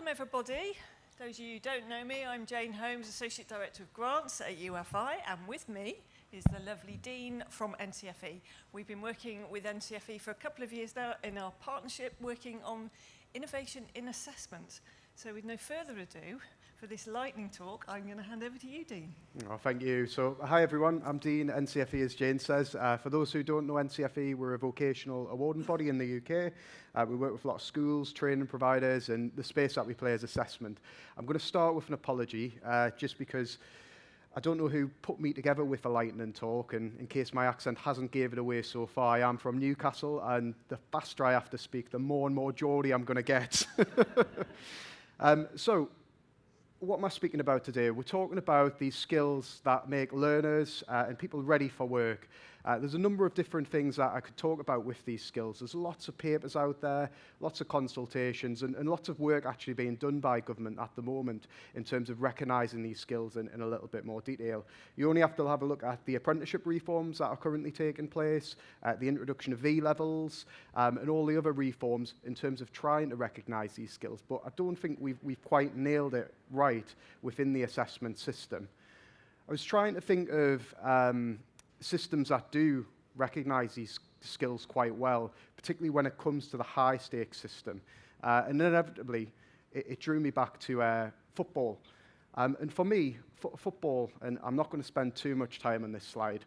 Welcome everybody. Those of you who don't know me, I'm Jane Holmes, Associate Director of Grants at UFI, and with me is the lovely Dean from NCFE. We've been working with NCFE for a couple of years now in our partnership, working on innovation in assessment. So with no further ado, for this lightning talk, I'm going to hand over to you, Dean. Oh, thank you. So, hi everyone, I'm Dean, NCFE, as Jane says. For those who don't know NCFE, we're a vocational awarding body in the UK. We work with a lot of schools, training providers, and the space that we play is assessment. I'm going to start with an apology, just because I don't know who put me together with a lightning talk, and in case my accent hasn't gave it away so far, I am from Newcastle, and the faster I have to speak, the more and more Geordie I'm going to get. So, what am I speaking about today? We're talking about these skills that make learners and people ready for work. There's a number of different things that I could talk about with these skills. There's lots of papers out there, lots of consultations, and lots of work actually being done by government at the moment in terms of recognising these skills in a little bit more detail. You only have to have a look at the apprenticeship reforms that are currently taking place, the introduction of V-levels, and all the other reforms in terms of trying to recognise these skills. But I don't think we've quite nailed it right within the assessment system. I was trying to think of systems that do recognise these skills quite well, particularly when it comes to the high-stakes system. And inevitably, it drew me back to football. And for me, football, and I'm not going to spend too much time on this slide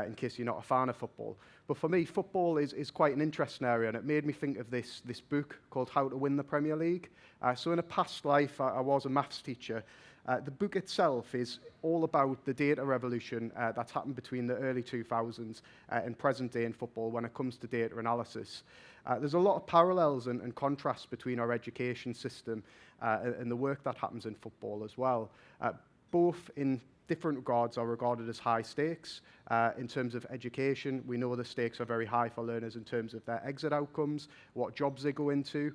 in case you're not a fan of football, but for me, football is quite an interesting area, and it made me think of this book called How to Win the Premier League. So in a past life, I was a maths teacher. The book itself is all about the data revolution that's happened between the early 2000s and present day in football when it comes to data analysis. There's a lot of parallels and contrasts between our education system and the work that happens in football as well. Both in different regards are regarded as high stakes. In terms of education, we know the stakes are very high for learners in terms of their exit outcomes, what jobs they go into.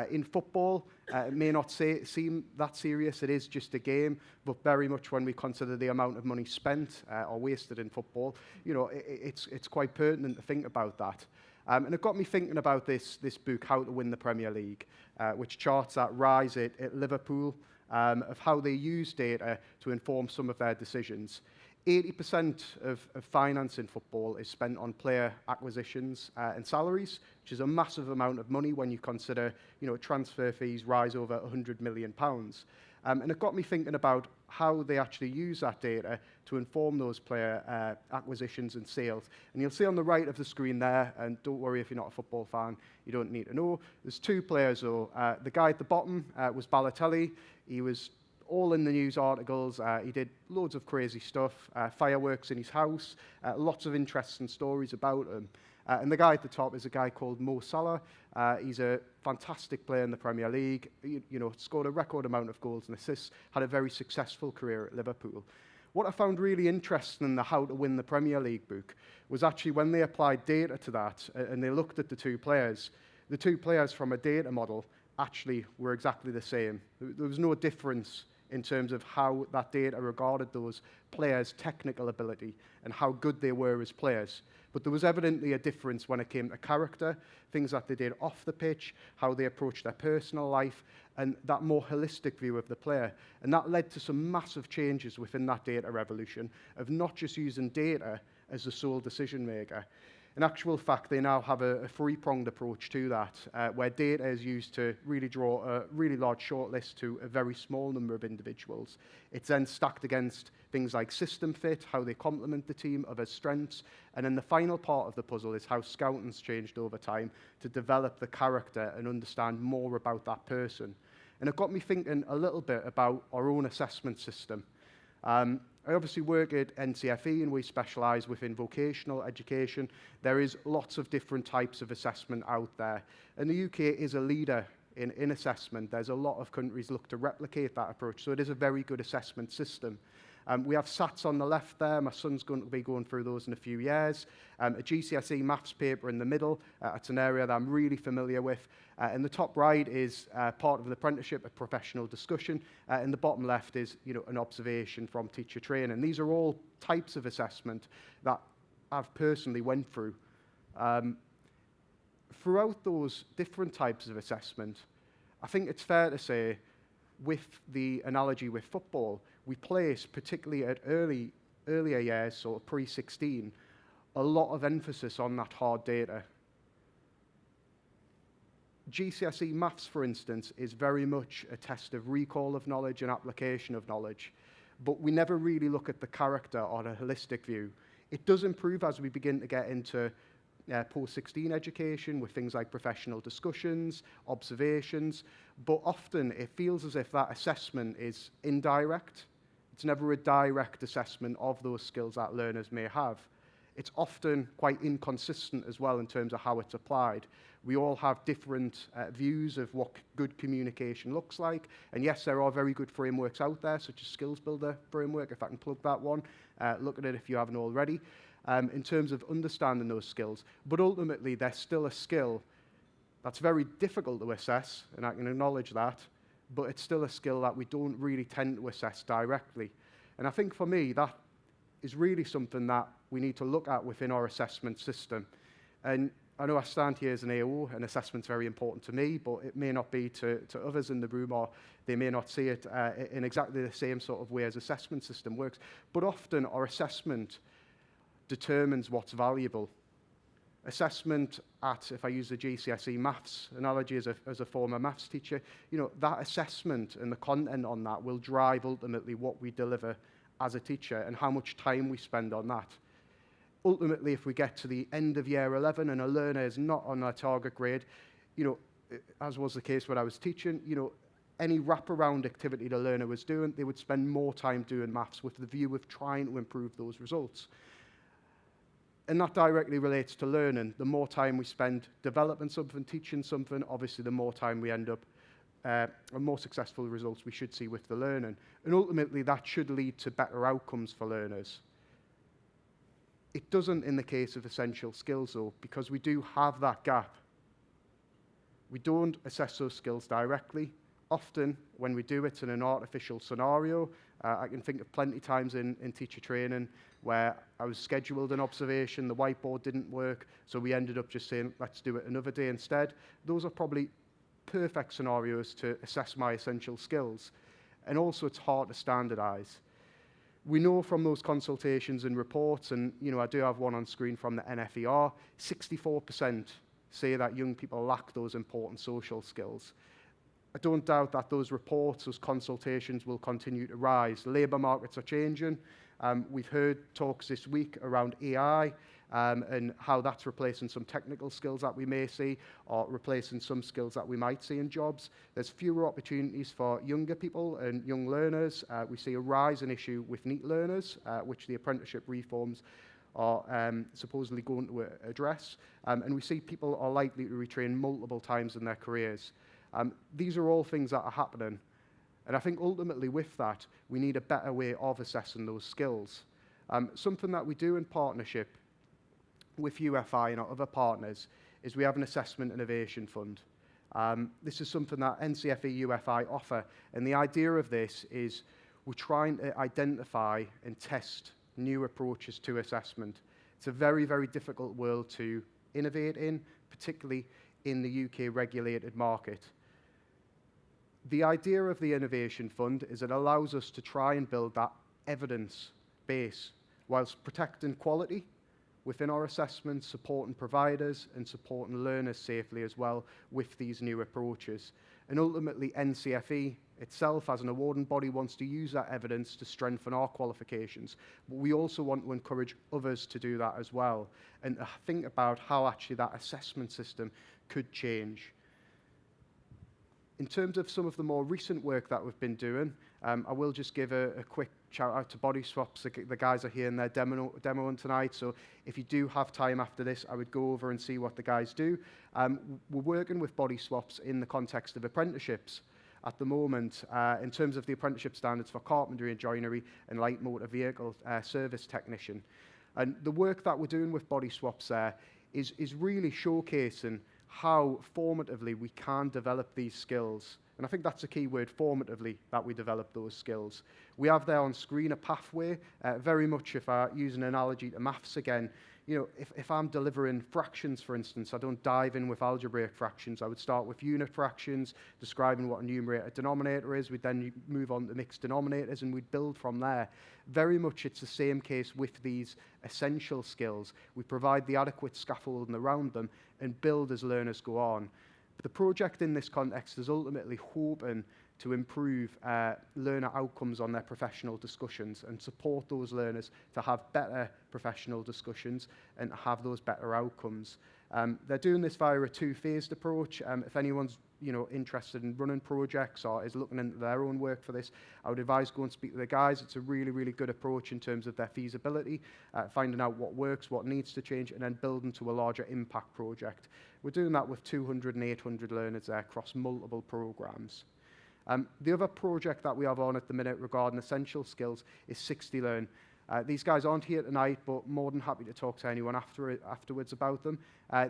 In football, it may not seem that serious, it is just a game, but very much when we consider the amount of money spent or wasted in football, you know, it's quite pertinent to think about that. And it got me thinking about this book, How to Win the Premier League, which charts that rise at Liverpool, of how they use data to inform some of their decisions. 80% of finance in football is spent on player acquisitions and salaries, which is a massive amount of money when you consider, you know, transfer fees rise over £100 million. And it got me thinking about how they actually use that data to inform those player acquisitions and sales. And you'll see on the right of the screen there, and don't worry if you're not a football fan, you don't need to know. There's two players though. The guy at the bottom was Balotelli. He was all in the news articles. He did loads of crazy stuff, fireworks in his house, lots of interesting stories about him. And the guy at the top is a guy called Mo Salah. He's a fantastic player in the Premier League, you know, scored a record amount of goals and assists, had a very successful career at Liverpool. What I found really interesting in the How to Win the Premier League book was actually when they applied data to that and they looked at the two players from a data model actually were exactly the same. There was no difference in terms of how that data regarded those players' technical ability and how good they were as players. But there was evidently a difference when it came to character, things that they did off the pitch, how they approached their personal life, and that more holistic view of the player. And that led to some massive changes within that data revolution of not just using data as the sole decision maker. In actual fact, they now have a three-pronged approach to that, where data is used to really draw a really large shortlist to a very small number of individuals. It's then stacked against things like system fit, how they complement the team, other strengths, and then the final part of the puzzle is how scouting's changed over time to develop the character and understand more about that person. And it got me thinking a little bit about our own assessment system. I obviously work at NCFE and we specialise within vocational education. There is lots of different types of assessment out there. And the UK is a leader in assessment. There's a lot of countries look to replicate that approach. So it is a very good assessment system. We have SATs on the left there. My son's going to be going through those in a few years. A GCSE maths paper in the middle. It's an area that I'm really familiar with. And the top right is part of the apprenticeship, a professional discussion. And the bottom left is, you know, an observation from teacher training. These are all types of assessment that I've personally went through. Throughout those different types of assessment, I think it's fair to say with the analogy with football, we place, particularly at earlier years, sort of pre-16, a lot of emphasis on that hard data. GCSE maths, for instance, is very much a test of recall of knowledge and application of knowledge, but we never really look at the character or a holistic view. It does improve as we begin to get into post-16 education with things like professional discussions, observations, but often it feels as if that assessment is indirect. It's never a direct assessment of those skills that learners may have. It's often quite inconsistent as well in terms of how it's applied. We all have different views of what good communication looks like. And yes, there are very good frameworks out there, such as Skills Builder framework, if I can plug that one. Look at it if you haven't already, in terms of understanding those skills. But ultimately, they're still a skill that's very difficult to assess, and I can acknowledge that, but it's still a skill that we don't really tend to assess directly. And I think for me, that is really something that we need to look at within our assessment system. And I know I stand here as an AO, and assessment's very important to me, but it may not be to others in the room, or they may not see it in exactly the same sort of way as assessment system works. But often our assessment determines what's valuable. Assessment at, if I use the GCSE maths analogy as a former maths teacher, you know, that assessment and the content on that will drive ultimately what we deliver as a teacher and how much time we spend on that. Ultimately, if we get to the end of year 11 and a learner is not on their target grade, you know, as was the case when I was teaching, you know, any wraparound activity the learner was doing, they would spend more time doing maths with the view of trying to improve those results. And that directly relates to learning. The more time we spend developing something, teaching something, obviously the more time we end up, and more successful results we should see with the learning. And ultimately that should lead to better outcomes for learners. It doesn't in the case of essential skills though, because we do have that gap. We don't assess those skills directly. Often when we do, it's in an artificial scenario. I can think of plenty times in teacher training where I was scheduled an observation, the whiteboard didn't work, so we ended up just saying, let's do it another day instead. Those are probably perfect scenarios to assess my essential skills. And also it's hard to standardize. We know from those consultations and reports, and you know, I do have one on screen from the NFER, 64% say that young people lack those important social skills. I don't doubt that those reports, those consultations will continue to rise. Labour markets are changing. We've heard talks this week around AI and how that's replacing some technical skills that we may see or replacing some skills that we might see in jobs. There's fewer opportunities for younger people and young learners. We see a rising issue with NEET learners, which the apprenticeship reforms are supposedly going to address. And we see people are likely to retrain multiple times in their careers. These are all things that are happening. And I think ultimately with that, we need a better way of assessing those skills. Something that we do in partnership with UFI and our other partners is we have an assessment innovation fund. This is something that NCFE UFI offer. And the idea of this is we're trying to identify and test new approaches to assessment. It's a very, very difficult world to innovate in, particularly in the UK regulated market. The idea of the Innovation Fund is it allows us to try and build that evidence base whilst protecting quality within our assessments, supporting providers and supporting learners safely as well with these new approaches. And ultimately NCFE itself as an awarding body wants to use that evidence to strengthen our qualifications, but we also want to encourage others to do that as well and think about how actually that assessment system could change. In terms of some of the more recent work that we've been doing, I will just give a quick shout out to Body Swaps. The guys are here in their demoing tonight, so if you do have time after this, I would go over and see what the guys do. We're working with Body Swaps in the context of apprenticeships at the moment, in terms of the apprenticeship standards for carpentry and joinery and light motor vehicle service technician. And the work that we're doing with Body Swaps there is really showcasing how formatively we can develop these skills And I think that's a key word, formatively, that we develop those skills. We have there on screen a pathway, very much if I use an analogy to maths again, you know, if I'm delivering fractions, for instance, I don't dive in with algebraic fractions. I would start with unit fractions, describing what a numerator denominator is. We'd then move on to mixed denominators, and we'd build from there. Very much it's the same case with these essential skills. We provide the adequate scaffolding around them and build as learners go on. But the project in this context is ultimately hoping to improve learner outcomes on their professional discussions and support those learners to have better professional discussions and have those better outcomes. They're doing this via a two-phased approach. If anyone's interested in running projects or is looking into their own work for this, I would advise go and speak to the guys. It's a really, really good approach in terms of their feasibility, finding out what works, what needs to change, and then building to a larger impact project. We're doing that with 200 and 800 learners there across multiple programs. The other project that we have on at the minute regarding essential skills is 60 Learn. These guys aren't here tonight, but more than happy to talk to anyone afterwards about them.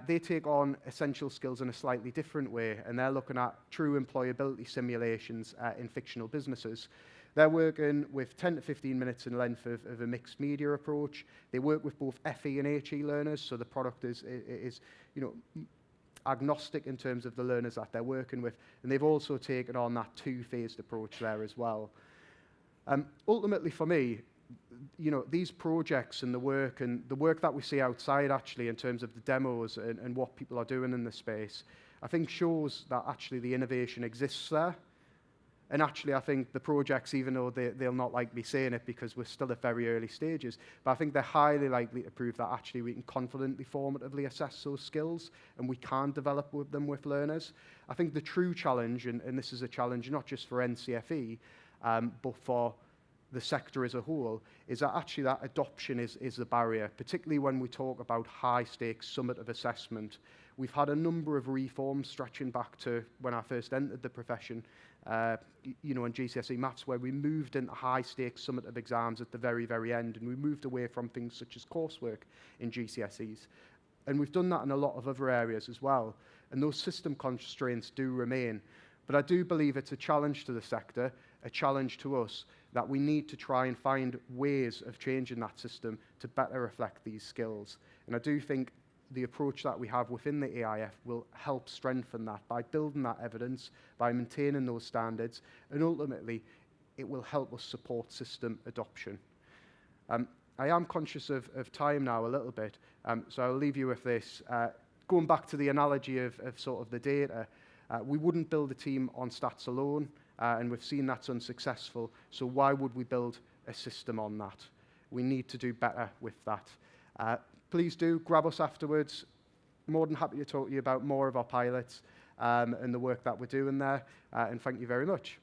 They take on essential skills in a slightly different way, and they're looking at true employability simulations in fictional businesses. They're working with 10 to 15 minutes in length of a mixed media approach. They work with both FE and HE learners, so the product is agnostic in terms of the learners that they're working with, and they've also taken on that two-phased approach there as well. Ultimately for me, these projects and the work that we see outside actually in terms of the demos and what people are doing in the space, I think shows that actually the innovation exists there. And actually, I think the projects, even though they'll not like me saying it because we're still at very early stages, but I think they're highly likely to prove that actually we can confidently, formatively assess those skills and we can develop them with learners. I think the true challenge, and this is a challenge not just for NCFE, but for the sector as a whole, is that actually that adoption is the barrier, particularly when we talk about high-stakes summative assessment. We've had a number of reforms stretching back to when I first entered the profession, in GCSE maths, where we moved into high-stakes summative exams at the very, very end, and we moved away from things such as coursework in GCSEs. And we've done that in a lot of other areas as well, and those system constraints do remain. But I do believe it's a challenge to the sector, a challenge to us, that we need to try and find ways of changing that system to better reflect these skills. And I do think the approach that we have within the AIF will help strengthen that by building that evidence, by maintaining those standards, and ultimately it will help us support system adoption. I am conscious of time now a little bit, so I'll leave you with this. Going back to the analogy of sort of the data, we wouldn't build a team on stats alone, and we've seen that's unsuccessful, so why would we build a system on that? We need to do better with that. Please do grab us afterwards. More than happy to talk to you about more of our pilots and the work that we're doing there, and thank you very much.